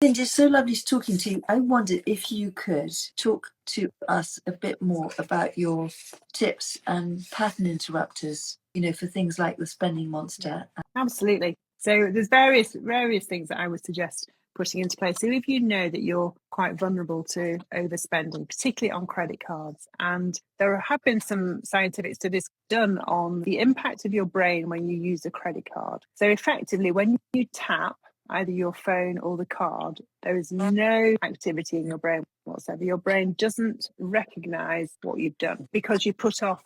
Lindsay, it's so lovely talking to you. I wondered if you could talk to us a bit more about your tips and pattern interrupters, for things like the spending monster. Absolutely. So there's various things that I would suggest putting into place. So if you know that you're quite vulnerable to overspending, particularly on credit cards, and there have been some scientific studies done on the impact of your brain when you use a credit card. So effectively, when you tap either your phone or the card, there is no activity in your brain whatsoever. Your brain doesn't recognize what you've done because you put off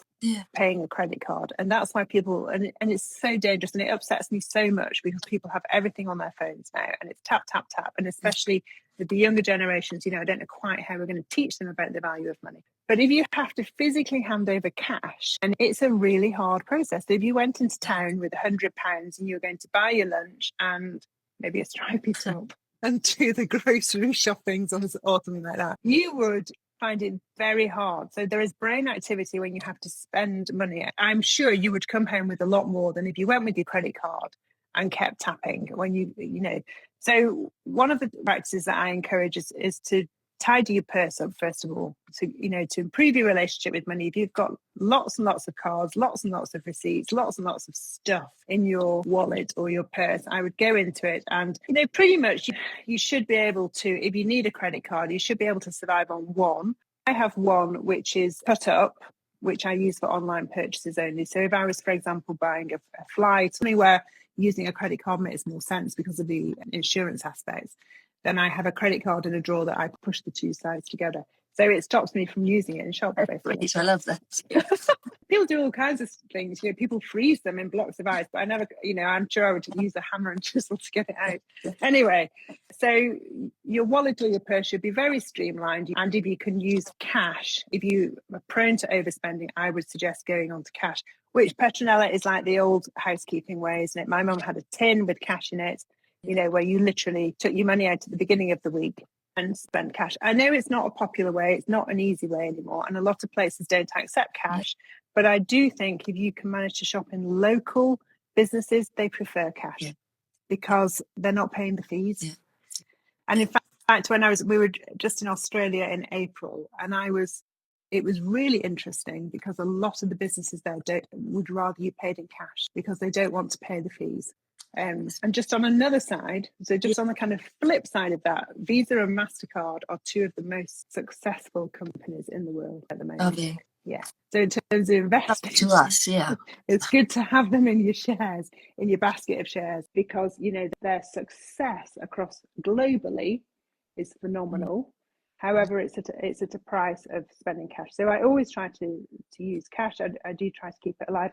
paying a credit card. And that's why people, and it's so dangerous, and it upsets me so much because people have everything on their phones now, and it's tap, tap, tap. And especially with the younger generations, I don't know quite how we're going to teach them about the value of money. But if you have to physically hand over cash, and it's a really hard process. So if you went into town with £100 and you were going to buy your lunch and maybe a stripy top and do the grocery shoppings or something like that, you would find it very hard. So there is brain activity when you have to spend money. I'm sure you would come home with a lot more than if you went with your credit card and kept tapping when you. So one of the practices that I encourage is to tidy your purse up, first of all, to improve your relationship with money. If you've got lots and lots of cards, lots and lots of receipts, lots and lots of stuff in your wallet or your purse, I would go into it and, pretty much you should be able to, if you need a credit card, you should be able to survive on one. I have one which is cut up, which I use for online purchases only. So if I was, for example, buying a flight, anywhere, using a credit card makes more sense because of the insurance aspects. Then I have a credit card in a drawer that I push the two sides together. So it stops me from using it in shops, basically. I love that. People do all kinds of things. People freeze them in blocks of ice, but I never, I'm sure I would use a hammer and chisel to get it out. Anyway, so your wallet or your purse should be very streamlined. And if you can use cash, if you are prone to overspending, I would suggest going on to cash, which Petronella is like the old housekeeping way, isn't it? My mum had a tin with cash in it, where you literally took your money out at the beginning of the week and spent cash. I know it's not a popular way, it's not an easy way anymore, and a lot of places don't accept cash, but I do think if you can manage to shop in local businesses, they prefer cash because they're not paying the fees. And in fact, when we were just in Australia in April, and it was really interesting because a lot of the businesses there would rather you paid in cash because they don't want to pay the fees. And just on another side, so just on the kind of flip side of that, Visa and MasterCard are two of the most successful companies in the world at the moment. Are they? Yeah. So in terms of investing, to us, it's good to have them in your shares, in your basket of shares, because their success across globally is phenomenal. However, it's at a price of spending cash. So I always try to use cash. I do try to keep it alive.